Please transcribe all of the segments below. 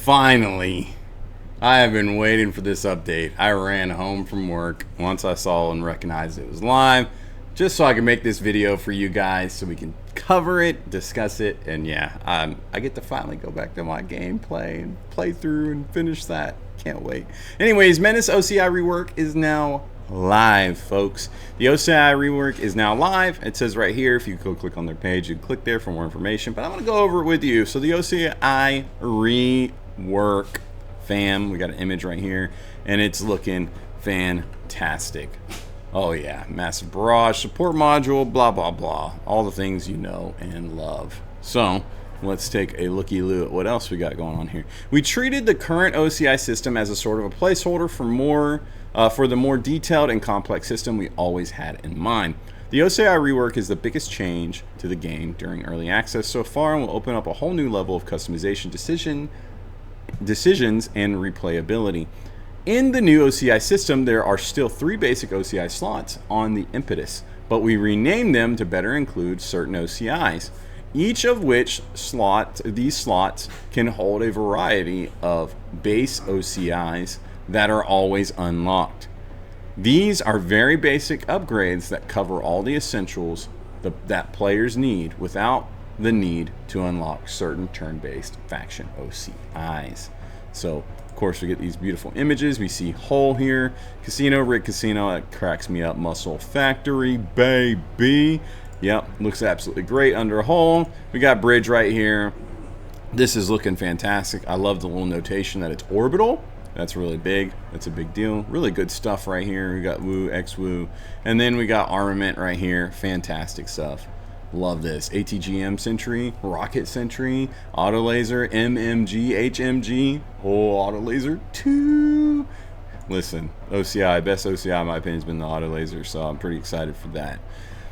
Finally, I have been waiting for this update. I ran home from work once I saw and recognized it was live, just so I can make this video for you guys so we can cover it, discuss it, and yeah, I get to finally go back to my gameplay and play through and finish that. Can't wait. Anyways, Menace OCI rework is now live, folks. The OCI rework is now live. It says right here, if you go click on their page, you can click there for more information, but I'm going to go over it with you. So the OCI rework, fam, we got an image right here, and it's looking fantastic. Oh yeah, massive barrage, support module, blah, blah, blah. All the things you know and love. So let's take a looky-loo at what else we got going on here. We treated the current OCI system as a sort of a placeholder for the more detailed and complex system we always had in mind. The OCI rework is the biggest change to the game during early access so far and will open up a whole new level of customization decisions and replayability. In the new OCI system, there are still 3 basic OCI slots on the Invictus, but we renamed them to better include certain OCIs. Each of which these slots can hold a variety of base OCIs that are always unlocked. These are very basic upgrades that cover all the essentials that players need without the need to unlock certain turn-based faction OCIs. So, of course, we get these beautiful images. We see Hull here, Casino, Rig Casino. That cracks me up. Muscle Factory, baby. Yep, looks absolutely great under Hull. We got Bridge right here. This is looking fantastic. I love the little notation that it's orbital. That's really big. That's a big deal. Really good stuff right here. We got Woo, X-Woo. And then we got Armament right here. Fantastic stuff. Love this. ATGM Sentry, Rocket Sentry, Auto Laser, MMG, HMG. Oh, Auto Laser 2. Listen, OCI, best OCI in my opinion has been the Auto Laser, so I'm pretty excited for that.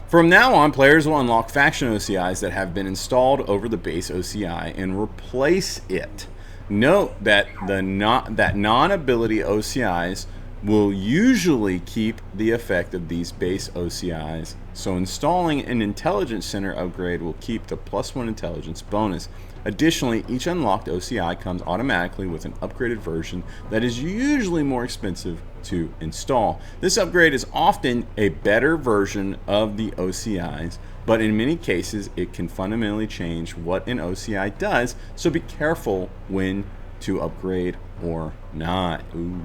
From now on, players will unlock faction OCIs that have been installed over the base OCI and replace it. Note that non-ability OCIs will usually keep the effect of these base OCIs, so installing an Intelligence Center upgrade will keep the +1 intelligence bonus. Additionally, each unlocked OCI comes automatically with an upgraded version that is usually more expensive to install. This upgrade is often a better version of the OCIs, but in many cases it can fundamentally change what an OCI does, so be careful when to upgrade or not. Ooh,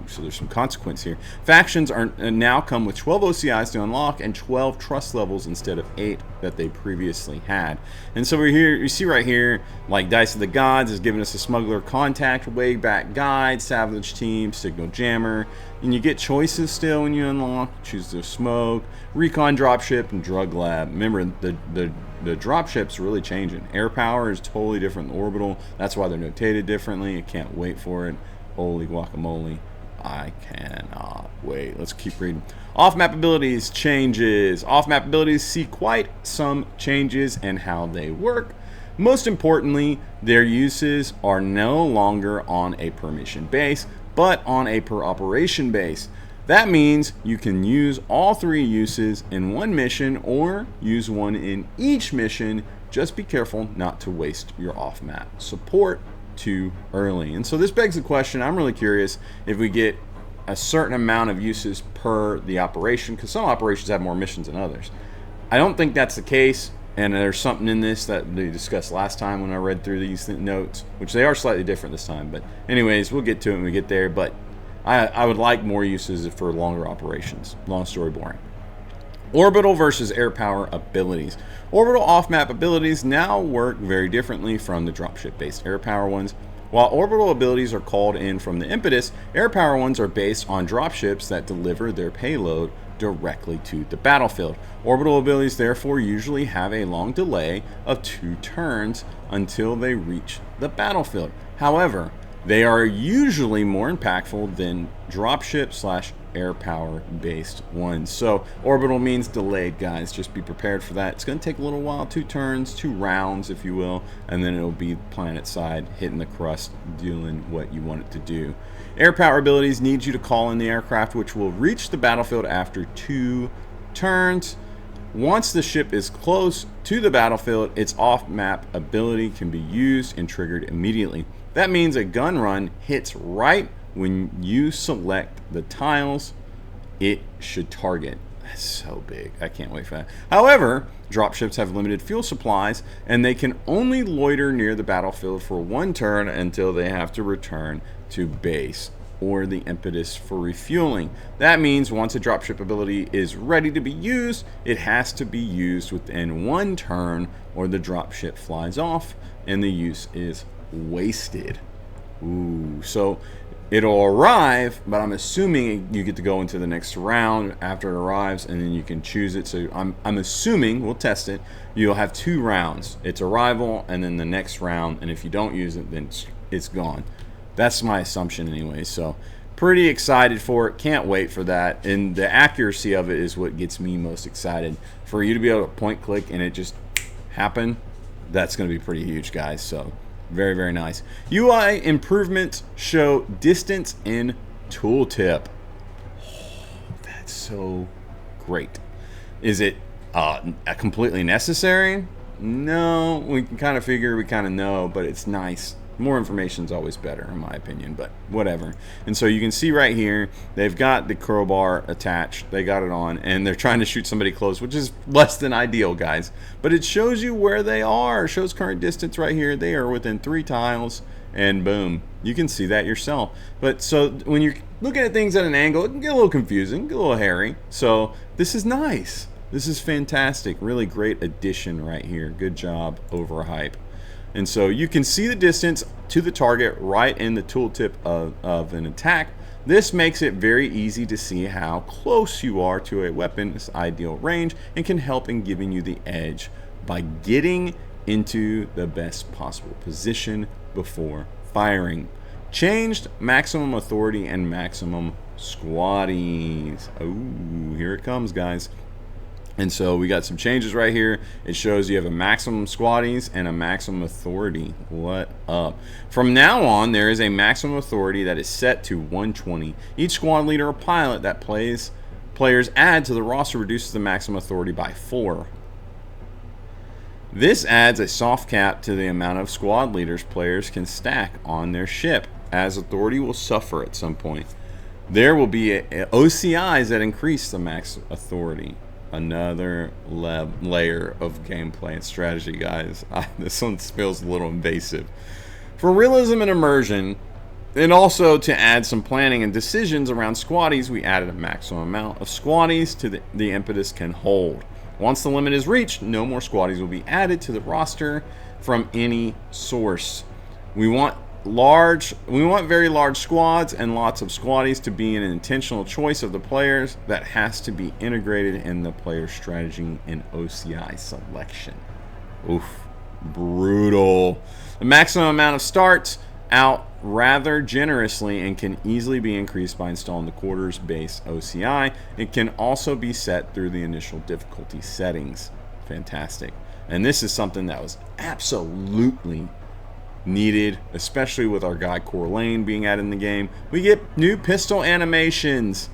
so there's some consequence here. Factions are now come with 12 OCIs to unlock and 12 trust levels instead of 8 that they previously had. And so we're here, you see right here, like Dice of the Gods is giving us a Smuggler Contact, Wayback Guide, Savage Team, Signal Jammer, and you get choices still when you unlock. Choose the Smoke, Recon Dropship, and Drug Lab. Remember, the dropship's really changing. Air power is totally different than orbital. That's why they're notated differently. I can't wait for it. Holy guacamole. I cannot wait. Let's keep reading. Off-map abilities changes. Off-map abilities see quite some changes in how they work. Most importantly, their uses are no longer on a per mission base, but on a per operation base. That means you can use all 3 uses in one mission or use one in each mission. Just be careful not to waste your off-map support too early. And so this begs the question, I'm really curious if we get a certain amount of uses per the operation, because some operations have more missions than others. I don't think that's the case, and there's something in this that we discussed last time when I read through these notes, which they are slightly different this time, but anyways, we'll get to it when we get there. But I would like more uses for longer operations. Long story boring. Orbital versus air power abilities. Orbital off-map abilities now work very differently from the dropship-based air power ones. While orbital abilities are called in from the Impetus, air power ones are based on dropships that deliver their payload directly to the battlefield. Orbital abilities therefore usually have a long delay of 2 turns until they reach the battlefield. However, they are usually more impactful than dropship / air power based ones. So orbital means delayed, guys. Just be prepared for that. It's going to take a little while, 2 turns, 2 rounds, if you will, and then it'll be planet side, hitting the crust, doing what you want it to do. Air power abilities need you to call in the aircraft, which will reach the battlefield after 2 turns. Once the ship is close to the battlefield, its off-map ability can be used and triggered immediately. That means a gun run hits right when you select the tiles it should target. That's so big. I can't wait for that. However, dropships have limited fuel supplies, and they can only loiter near the battlefield for one turn until they have to return to base or the impetus for refueling. That means once a dropship ability is ready to be used, it has to be used within one turn or the dropship flies off and the use is wasted. Ooh, so it'll arrive, but I'm assuming you get to go into the next round after it arrives, and then you can choose it. So I'm assuming, we'll test it, you'll have 2 rounds. It's arrival and then the next round, and if you don't use it, then it's gone. That's my assumption anyway, so pretty excited for it. Can't wait for that. And the accuracy of it is what gets me most excited. For you to be able to point click and it just happen, that's going to be pretty huge, guys. So very, very nice. UI improvements show distance in tooltip. Oh, that's so great. Is it completely necessary? No, we can kind of figure, we kind of know, but it's nice. More information is always better, in my opinion, but whatever. And so you can see right here, they've got the crowbar attached. They got it on, and they're trying to shoot somebody close, which is less than ideal, guys. But it shows you where they are. It shows current distance right here. They are within 3 tiles, and boom. You can see that yourself. But so when you're looking at things at an angle, it can get a little confusing, get a little hairy. So this is nice. This is fantastic. Really great addition right here. Good job, Overhype. And so you can see the distance to the target right in the tooltip of an attack. This makes it very easy to see how close you are to a weapon's ideal range and can help in giving you the edge by getting into the best possible position before firing. Changed maximum authority and maximum squaddies. Oh, here it comes, guys. And so we got some changes right here. It shows you have a maximum squaddies and a maximum authority. What up? From now on, there is a maximum authority that is set to 120. Each squad leader or pilot that players add to the roster reduces the maximum authority by 4. This adds a soft cap to the amount of squad leaders players can stack on their ship, as authority will suffer at some point. There will be OCIs that increase the max authority. Another layer of gameplay and strategy, guys. This one feels a little invasive. For realism and immersion, and also to add some planning and decisions around squaddies, we added a maximum amount of squaddies to the impetus can hold. Once the limit is reached, no more squaddies will be added to the roster from any source. We want very large squads and lots of squaddies to be an intentional choice of the players that has to be integrated in the player strategy and OCI selection. Oof, brutal. The maximum amount of starts out rather generously and can easily be increased by installing the quarters base OCI. It can also be set through the initial difficulty settings. Fantastic. And this is something that was absolutely needed, especially with our guy Corlane being added in the game. We get new pistol animations.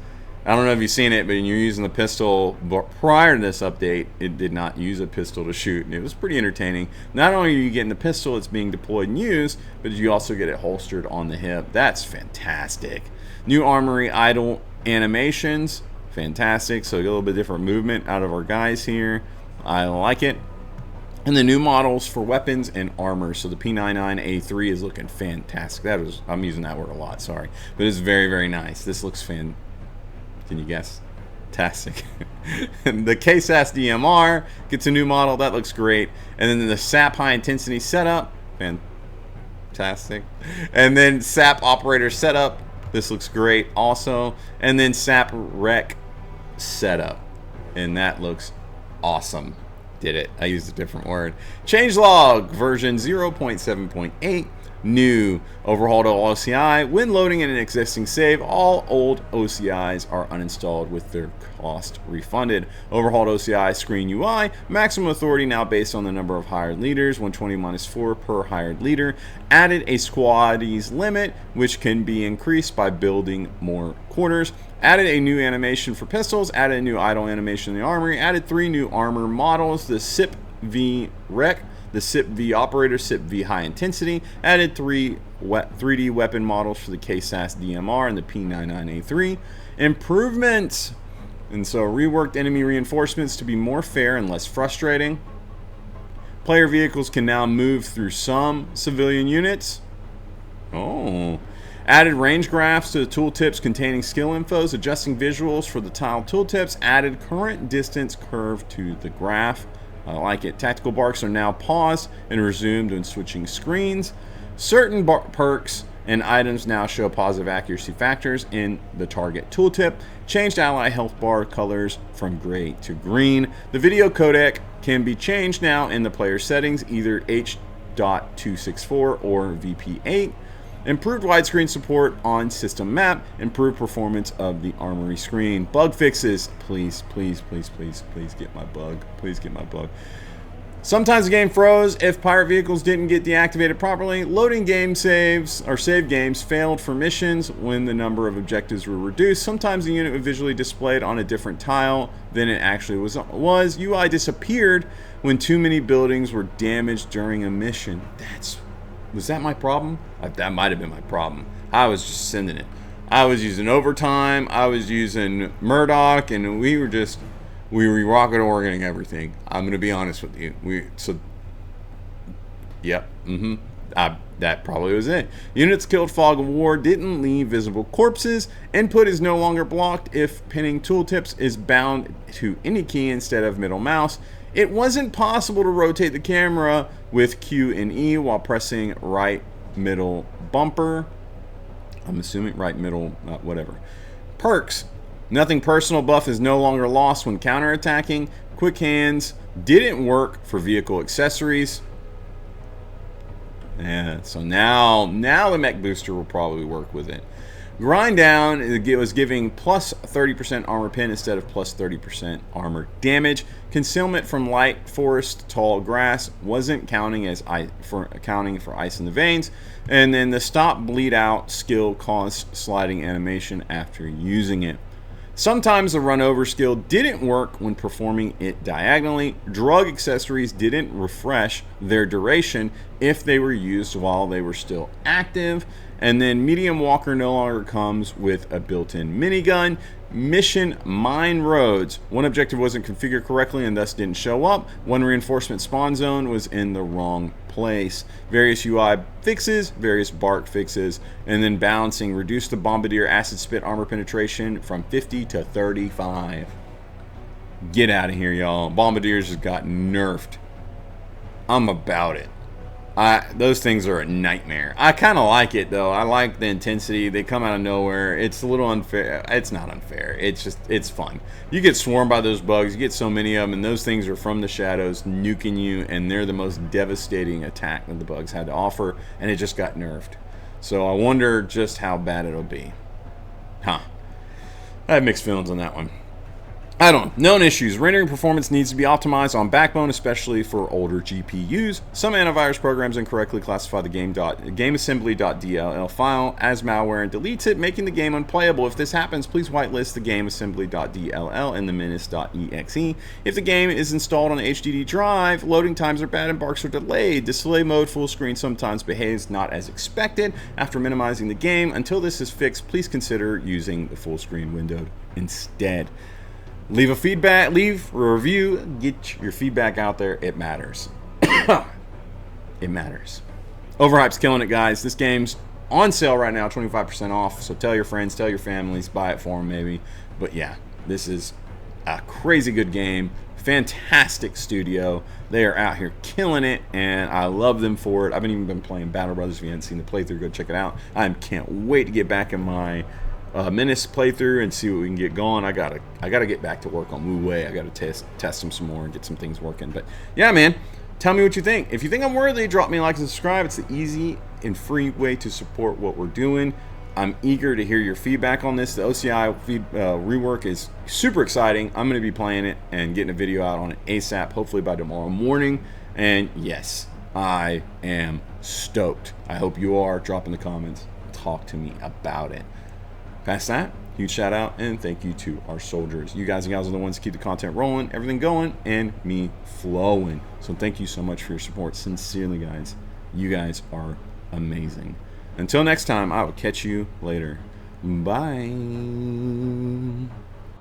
I don't know if you've seen it, but when you're using the pistol, but prior to this update, it did not use a pistol to shoot, and it was pretty entertaining. Not only are you getting the pistol, it's being deployed and used, but you also get it holstered on the hip. That's fantastic. New armory idle animations, fantastic. So you get a little bit different movement out of our guys here. I like it. And the new models for weapons and armor. So the P99A3 is looking fantastic. I'm using that word a lot, sorry. But it's very, very nice. This looks can you guess? Fantastic. And the KSAS DMR gets a new model. That looks great. And then the SAP high intensity setup. Fantastic. And then SAP operator setup. This looks great also. And then SAP rec setup. And that looks awesome. Did it. I used a different word. Changelog version 0.7.8 new. Overhauled OCI. When loading in an existing save, all old OCIs are uninstalled with their cost refunded. Overhauled OCI screen UI. Maximum authority now based on the number of hired leaders. 120 minus 4 per hired leader. Added a squaddies limit, which can be increased by building more quarters. Added a new animation for pistols. Added a new idle animation in the armory. Added 3 new armor models. The SIP V Rec, the SIP V Operator, SIP V High Intensity. Added 3D weapon models for the KSAS DMR and the P99A3. Improvements. And so reworked enemy reinforcements to be more fair and less frustrating. Player vehicles can now move through some civilian units. Oh. Added range graphs to the tooltips containing skill infos, adjusting visuals for the tile tooltips. Added current distance curve to the graph. I like it. Tactical barks are now paused and resumed when switching screens. Certain perks and items now show positive accuracy factors in the target tooltip. Changed ally health bar colors from gray to green. The video codec can be changed now in the player settings, either H.264 or VP8. Improved widescreen support on system map. Improved performance of the armory screen. Bug fixes. Please, please, please, please, please get my bug. Please get my bug. Sometimes the game froze if pirate vehicles didn't get deactivated properly. Loading game saves or save games failed for missions when the number of objectives were reduced. Sometimes the unit was visually displayed on a different tile than it actually was. UI disappeared when too many buildings were damaged during a mission. Was that my problem? That might have been my problem. I was just sending it. I was using overtime. I was using Murdoch, and we were rocket organing everything. I'm gonna be honest with you. Yep. That probably was it. Units killed fog of war didn't leave visible corpses. Input is no longer blocked if pinning tooltips is bound to any key instead of middle mouse. It wasn't possible to rotate the camera with Q and E while pressing right middle bumper. I'm assuming right middle, whatever. Perks. Nothing personal buff is no longer lost when counterattacking. Quick hands didn't work for vehicle accessories. Yeah, so now the mech booster will probably work with it. Grind down, it was giving plus 30% armor pin instead of plus 30% armor damage. Concealment from light forest tall grass wasn't counting for ice in the veins. And then the stop bleed out skill caused sliding animation after using it. Sometimes the run over skill didn't work when performing it diagonally. Drug accessories didn't refresh their duration if they were used while they were still active. And then medium walker no longer comes with a built-in minigun. Mission mine roads. One objective wasn't configured correctly and thus didn't show up. One reinforcement spawn zone was in the wrong place. Various UI fixes, various bark fixes, and then balancing. Reduced the bombardier acid spit armor penetration from 50 to 35. Get out of here, y'all. Bombardiers just got nerfed. I'm about it. Those things are a nightmare. I kind of like it though. I like the intensity. They come out of nowhere. It's a little unfair. It's not unfair. It's fun. You get swarmed by those bugs. You get so many of them, and those things are from the shadows nuking you, and they're the most devastating attack that the bugs had to offer, and it just got nerfed. So I wonder just how bad it'll be. I have mixed feelings on that one. I don't know. Known issues. Rendering performance needs to be optimized on Backbone, especially for older GPUs. Some antivirus programs incorrectly classify the gameassembly.dll file as malware and deletes it, making the game unplayable. If this happens, please whitelist the gameassembly.dll and the menace.exe. If the game is installed on an HDD drive, loading times are bad and barks are delayed. Display mode full screen sometimes behaves not as expected. After minimizing the game, until this is fixed, please consider using the full screen window instead. Leave a review, get your feedback out there. It matters. It matters. Overhype's killing it, guys. This game's on sale right now, 25% off. So tell your friends, tell your families, buy it for them maybe. But yeah, this is a crazy good game. Fantastic studio. They are out here killing it, and I love them for it. I've even been playing Battle Brothers. If you haven't seen the playthrough, go check it out. I can't wait to get back in my Menace playthrough and see what we can get going. I gotta get back to work on Wu Wei. I gotta test them some more and get some things working. But yeah, man, tell me what you think. If you think I'm worthy, drop me a like and subscribe. It's the and free way to support what we're doing. I'm eager to hear your feedback on this. The OCI rework is super exciting. I'm going to be playing it and getting a video out on it ASAP, hopefully by tomorrow morning. And yes, I am stoked. I hope you are. Drop in the comments. Talk to me about it. Past that, huge shout out and thank you to our soldiers. You guys and gals are the ones that keep the content rolling, everything going, and me flowing. So thank you so much for your support. Sincerely, guys. You guys are amazing. Until next time, I will catch you later. Bye.